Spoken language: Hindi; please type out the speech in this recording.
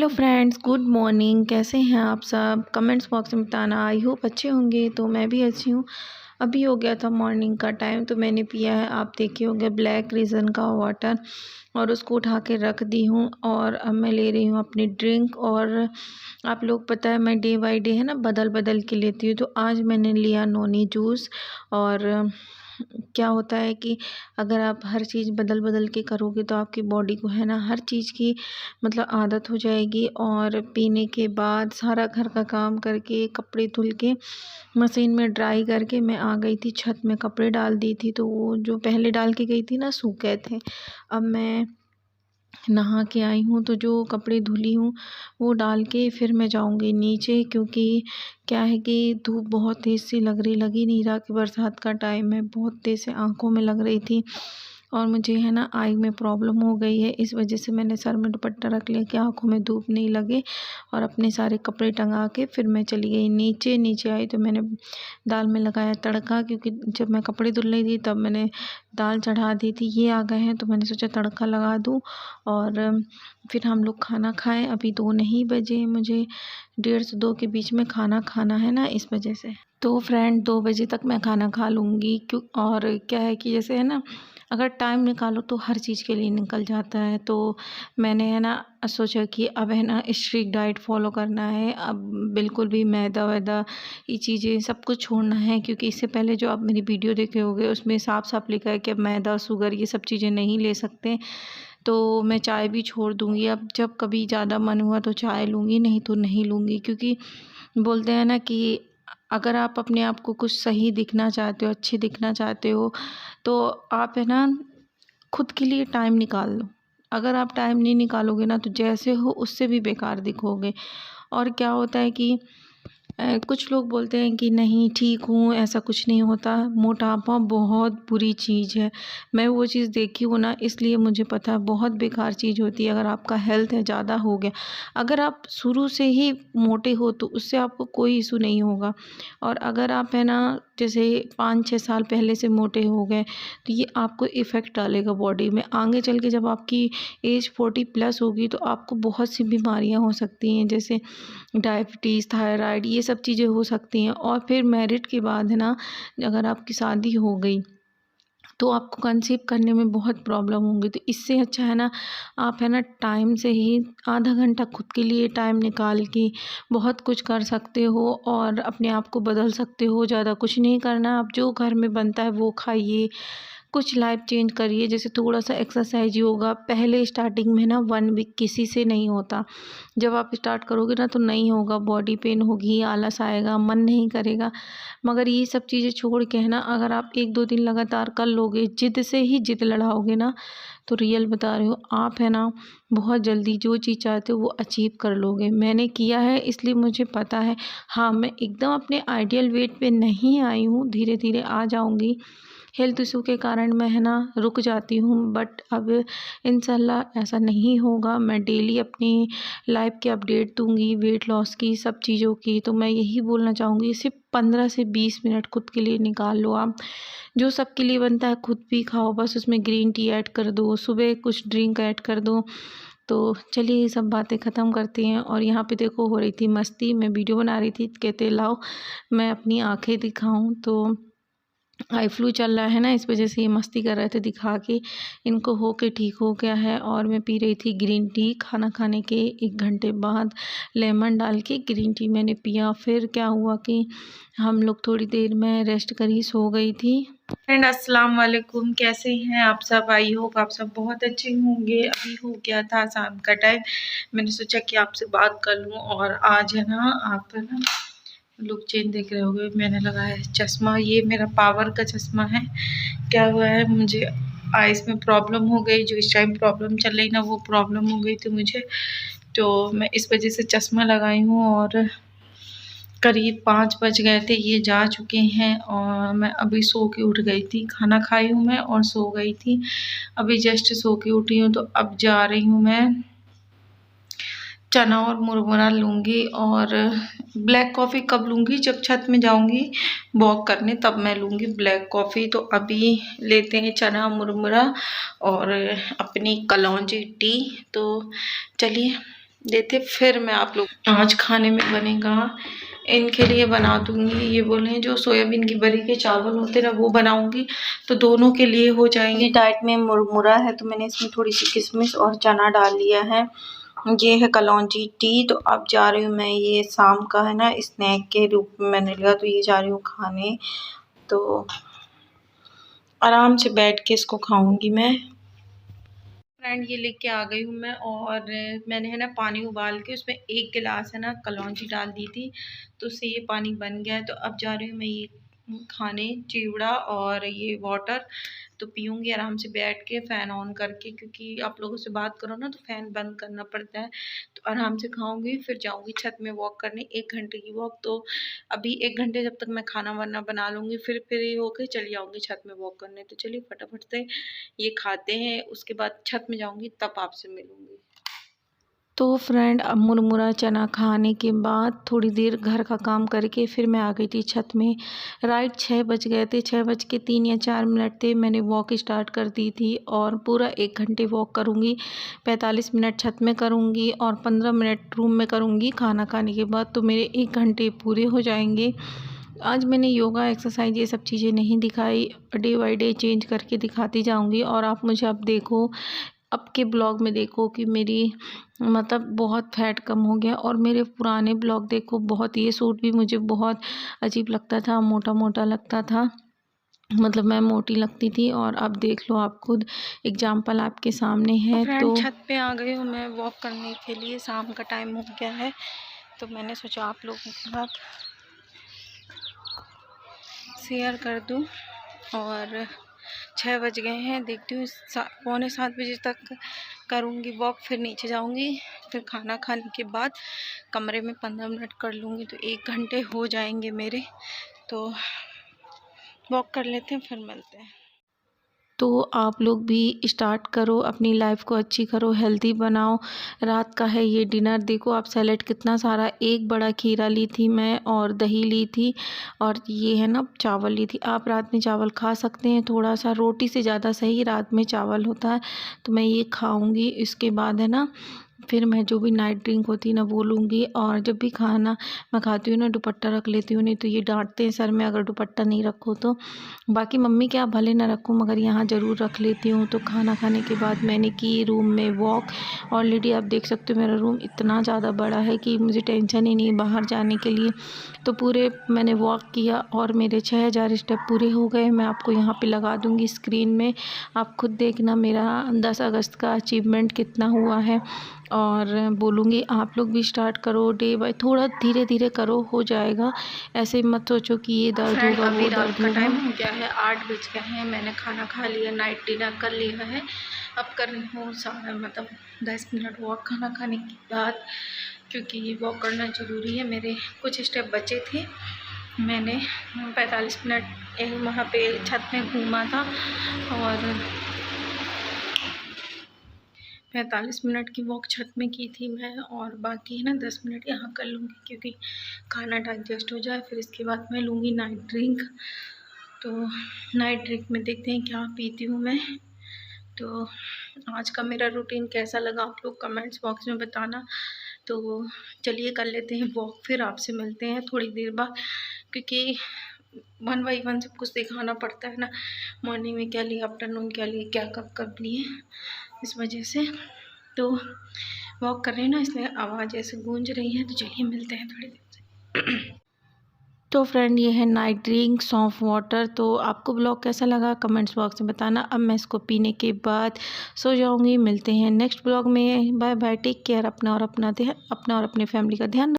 Hello friends, good morning. कैसे हैं आप सब? कमेंट्स बॉक्स में बताना। आई होप अच्छे होंगे। तो मैं भी अच्छी हूँ। अभी हो गया था मॉर्निंग का टाइम, तो मैंने पिया है, आप देखे होंगे, ब्लैक रीज़न का वाटर, और उसको उठा के रख दी हूँ। और अब मैं ले रही हूँ अपनी ड्रिंक। और आप लोग, पता है, मैं डे बाय डे है ना बदल बदल के लेती हूँ। तो आज मैंने लिया नोनी जूस। और क्या होता है कि अगर आप हर चीज़ बदल बदल के करोगे तो आपकी बॉडी को है ना हर चीज़ की मतलब आदत हो जाएगी। और पीने के बाद सारा घर का काम करके, कपड़े धुल के, मशीन में ड्राई करके मैं आ गई थी छत में, कपड़े डाल दी थी। तो वो जो पहले डाल के गई थी ना, सूख गए थे। अब मैं नहा के आई हूँ, तो जो कपड़े धुली हूँ वो डाल के फिर मैं जाऊँगी नीचे, क्योंकि क्या है कि धूप बहुत तेज़ सी लगी नहीं रहा कि बरसात का टाइम है, बहुत तेज़ से आँखों में लग रही थी। और मुझे है ना आई में प्रॉब्लम हो गई है, इस वजह से मैंने सर में दुपट्टा रख लिया कि आँखों में धूप नहीं लगे। और अपने सारे कपड़े टंगा के फिर मैं चली गई नीचे। नीचे आई तो मैंने दाल में लगाया तड़का, क्योंकि जब मैं कपड़े धुल रही थी तब मैंने दाल चढ़ा दी थी। ये आ गए हैं तो मैंने सोचा तड़का लगा दूँ और फिर हम लोग खाना खाएं। अभी 2 नहीं बजे, मुझे 1:30 से 2 के बीच में खाना खाना है ना, इस वजह से। तो फ्रेंड 2 बजे तक मैं खाना खा लूँगी। क्यों, और क्या है कि जैसे है ना, अगर टाइम निकालो तो हर चीज़ के लिए निकल जाता है। तो मैंने है ना सोचा कि अब है ना स्ट्रिक्ट डाइट फॉलो करना है। अब बिल्कुल भी मैदा वैदा ये चीज़ें सब कुछ छोड़ना है, क्योंकि इससे पहले जो आप मेरी वीडियो देखे होंगे उसमें साफ साफ लिखा है कि अब मैदा, शुगर, ये सब चीज़ें नहीं ले सकते। तो मैं चाय भी छोड़ दूँगी। अब जब कभी ज़्यादा मन हुआ तो चाय लूँगी, नहीं तो नहीं लूँगी। क्योंकि बोलते हैं ना कि अगर आप अपने आप को कुछ सही दिखना चाहते हो, अच्छे दिखना चाहते हो, तो आप है ना खुद के लिए टाइम निकाल लो। अगर आप टाइम नहीं निकालोगे ना तो जैसे हो उससे भी बेकार दिखोगे। और क्या होता है कि कुछ लोग बोलते हैं कि नहीं ठीक हूँ, ऐसा कुछ नहीं होता। मोटापा बहुत बुरी चीज़ है। मैं वो चीज़ देखी हूँ ना, इसलिए मुझे पता है बहुत बेकार चीज़ होती है। अगर आपका हेल्थ है ज़्यादा हो गया, अगर आप शुरू से ही मोटे हो तो उससे आपको कोई इशू नहीं होगा। और अगर आप है ना जैसे 5-6 साल पहले से मोटे हो गए तो ये आपको इफ़ेक्ट डालेगा बॉडी में। आगे चल के जब आपकी एज 40+ होगी तो आपको बहुत सी बीमारियाँ हो सकती हैं, जैसे डायबिटीज़, थायराइड, ये सब चीज़ें हो सकती हैं। और फिर मैरिड के बाद है ना, अगर आपकी शादी हो गई तो आपको कंसीव करने में बहुत प्रॉब्लम होंगी। तो इससे अच्छा है ना, आप है ना टाइम से ही आधा घंटा खुद के लिए टाइम निकाल के बहुत कुछ कर सकते हो और अपने आप को बदल सकते हो। ज़्यादा कुछ नहीं करना, आप जो घर में बनता है वो खाइए, कुछ लाइफ चेंज करिए। जैसे थोड़ा सा एक्सरसाइज, योगा। पहले स्टार्टिंग में ना 1 वीक किसी से नहीं होता। जब आप स्टार्ट करोगे ना तो नहीं होगा, बॉडी पेन होगी, आलस आएगा, मन नहीं करेगा। मगर ये सब चीज़ें छोड़ के है ना, अगर आप 1-2 दिन लगातार कर लोगे, जिद से ही जिद लड़ाओगे ना, तो रियल बता रही हूँ, आप है ना बहुत जल्दी जो चीज़ चाहते हो वो अचीव कर लोगे। मैंने किया है इसलिए मुझे पता है। हाँ, मैं एकदम अपने आइडियल वेट पे नहीं आई हूँ, धीरे धीरे आ जाऊँगी। हेल्थ इशू के कारण मैं है ना रुक जाती हूँ, बट अब इंशाल्लाह ऐसा नहीं होगा। मैं डेली अपनी लाइफ के अपडेट दूंगी, वेट लॉस की, सब चीज़ों की। तो मैं यही बोलना चाहूँगी, सिर्फ 15 से 20 मिनट खुद के लिए निकाल लो आप। जो सबके लिए बनता है खुद भी खाओ, बस उसमें ग्रीन टी ऐड कर दो, सुबह कुछ ड्रिंक ऐड कर दो। तो चलिए ये सब बातें ख़त्म करते हैं। और यहाँ पे देखो हो रही थी मस्ती, मैं वीडियो बना रही थी, कहते लाओ मैं अपनी आँखें दिखाऊं। तो आई फ्लू चल रहा है ना, इस वजह से ये मस्ती कर रहे थे दिखा के। इनको हो के ठीक हो गया है। और मैं पी रही थी ग्रीन टी, खाना खाने के 1 घंटे बाद लेमन डाल के ग्रीन टी मैंने पिया। फिर क्या हुआ कि हम लोग थोड़ी देर में रेस्ट कर ही सो गई थी। फ्रेंड अस्सलाम वालेकुम, कैसे हैं आप सब? आई होप आप सब बहुत अच्छे होंगे। अभी हो गया था शाम का टाइम, मैंने सोचा कि आपसे बात कर लूँ। और आज है ना, आप है ना लुक चेंज देख रहे होगे, मैंने लगाया है चश्मा। ये मेरा पावर का चश्मा है। क्या हुआ है, मुझे आइज़ में प्रॉब्लम हो गई, जो इस टाइम प्रॉब्लम चल रही ना, वो प्रॉब्लम हो गई थी मुझे। तो मैं इस वजह से चश्मा लगाई हूँ। और करीब 5 बज गए थे, ये जा चुके हैं। और मैं अभी सो के उठ गई थी, खाना खाई हूँ मैं और सो गई थी। अभी जस्ट सो के उठी हूँ, तो अब जा रही हूँ मैं चना और मुरमुरा लूँगी। और ब्लैक कॉफ़ी कब लूँगी, जब छत में जाऊँगी वॉक करने तब मैं लूँगी ब्लैक कॉफ़ी। तो अभी लेते हैं चना मुरमुरा और अपनी कलौंजी टी। तो चलिए देते फिर मैं आप लोग आज खाने में बनेगा इनके लिए बना दूंगी। ये बोले जो सोयाबीन की बरी के चावल होते ना वो बनाऊंगी तो दोनों के लिए हो जाएंगे। डाइट में मुरमुरा है तो मैंने इसमें थोड़ी सी किशमिश और चना डाल लिया है। ये है कलौंजी टी। तो अब जा रही हूँ मैं, ये शाम का है ना स्नैक के रूप में मैंने लिया, तो ये जा रही हूँ खाने। तो आराम से बैठ के इसको खाऊंगी मैं। फ्रेंड ये लेके आ गई हूँ मैं, और मैंने है ना पानी उबाल के उसमें 1 गिलास है ना कलौंजी डाल दी थी, तो उससे ये पानी बन गया है। तो अब जा रही हूँ मैं ये खाने चिवड़ा और ये वाटर, तो पीऊँगी आराम से बैठ के फ़ैन ऑन करके, क्योंकि आप लोगों से बात करो ना तो फ़ैन बंद करना पड़ता है। तो आराम से खाऊँगी, फिर जाऊँगी छत में वॉक करने, 1 घंटे की वॉक। तो अभी 1 घंटे जब तक मैं खाना वाना बना लूँगी, फिर फ्री होके चली जाऊँगी छत में वॉक करने। तो चलिए फटाफट से ये खाते हैं, उसके बाद छत में जाऊँगी तब आपसे मिलूँगी। तो फ्रेंड अब मुरमुरा चना खाने के बाद थोड़ी देर घर का काम करके फिर मैं आ गई थी छत में। राइट 6 बज गए थे, 6 बज के 3 या 4 मिनट थे। मैंने वॉक स्टार्ट कर दी थी और पूरा 1 घंटे वॉक करूँगी। 45 मिनट छत में करूँगी और 15 मिनट रूम में करूँगी खाना खाने के बाद, तो मेरे 1 घंटे पूरे हो जाएंगे। आज मैंने योगा एक्सरसाइज ये सब चीज़ें नहीं दिखाई, डे बाई डे चेंज करके दिखाती जाऊँगी। और आप मुझे अब देखो, अब के ब्लॉग में देखो कि मेरी मतलब बहुत फैट कम हो गया। और मेरे पुराने ब्लॉग देखो, बहुत ये सूट भी मुझे बहुत अजीब लगता था, मोटा मोटा लगता था, मतलब मैं मोटी लगती थी। और अब देख लो आप खुद, एग्जाम्पल आपके सामने है। तो छत पे आ गई हूँ मैं वॉक करने के लिए, शाम का टाइम हो गया है, तो मैंने सोचा आप लोगों के साथ शेयर कर दूँ। और 6 बज गए हैं, देखती हूँ 6:45 बजे तक करूँगी वॉक, फिर नीचे जाऊँगी, फिर खाना खाने के बाद कमरे में 15 मिनट कर लूँगी, तो 1 घंटे हो जाएंगे मेरे। तो वॉक कर लेते हैं, फिर मिलते हैं। तो आप लोग भी स्टार्ट करो, अपनी लाइफ को अच्छी करो, हेल्दी बनाओ। रात का है ये डिनर, देखो आप सैलेड कितना सारा, एक बड़ा खीरा ली थी मैं और दही ली थी, और ये है ना चावल ली थी। आप रात में चावल खा सकते हैं, थोड़ा सा रोटी से ज़्यादा सही रात में चावल होता है। तो मैं ये खाऊंगी, इसके बाद है ना फिर मैं जो भी नाइट ड्रिंक होती है ना वो लूँगी। और जब भी खाना मैं खाती हूँ ना दुपट्टा रख लेती हूँ, नहीं तो ये डांटते हैं सर में अगर दुपट्टा नहीं रखो तो। बाकी मम्मी क्या भले ना रखूँ, मगर यहाँ ज़रूर रख लेती हूँ। तो खाना खाने के बाद मैंने की रूम में वॉक। ऑलरेडी आप देख सकते हो मेरा रूम इतना ज़्यादा बड़ा है कि मुझे टेंशन ही नहीं बाहर जाने के लिए। तो पूरे मैंने वॉक किया और मेरे 6000 स्टेप पूरे हो गए। मैं आपको यहाँ पे लगा दूँगी स्क्रीन में, आप खुद देखना मेरा 10 अगस्त का अचीवमेंट कितना हुआ है। और बोलूँगी आप लोग भी स्टार्ट करो, डे बाय थोड़ा धीरे धीरे करो, हो जाएगा। ऐसे मत सोचो कि ये दर्द होगा वो दर्द होगा। टाइम हो गया है, 8 बज गए हैं, मैंने खाना खा लिया, नाइट डिनर कर लिया है। अब कर रही हूँ मतलब 10 मिनट वॉक खाना खाने के बाद, क्योंकि ये वॉक करना ज़रूरी है। मेरे कुछ स्टेप बचे थे, मैंने 45 मिनट वहाँ पे छत में घूमा था, और 45 मिनट की वॉक छत में की थी मैं, और बाकी है ना 10 मिनट यहाँ कर लूँगी, क्योंकि खाना डाइजेस्ट हो जाए। फिर इसके बाद मैं लूँगी नाइट ड्रिंक। तो नाइट ड्रिंक में देखते हैं क्या पीती हूँ मैं। तो आज का मेरा रूटीन कैसा लगा आप लोग कमेंट्स बॉक्स में बताना। तो चलिए कर लेते हैं वॉक, फिर आपसे मिलते हैं थोड़ी देर बाद, क्योंकि 1 बाई 1 सब कुछ दिखाना पड़ता है ना, मॉर्निंग में क्या लिया, आफ्टरनून क्या लिए, क्या कब लिए, इस वजह से। तो वॉक कर रहे हैं ना, इसलिए आवाज़ ऐसे गूंज रही है। तो चलिए मिलते हैं थोड़ी देर से। तो फ्रेंड ये है नाइट ड्रिंक सौंफ वाटर। तो आपको ब्लॉग कैसा लगा कमेंट्स बॉक्स में बताना। अब मैं इसको पीने के बाद सो जाऊंगी। मिलते हैं नेक्स्ट ब्लॉग में, बाय बाय, टेक केयर, अपना और अपने फैमिली का ध्यान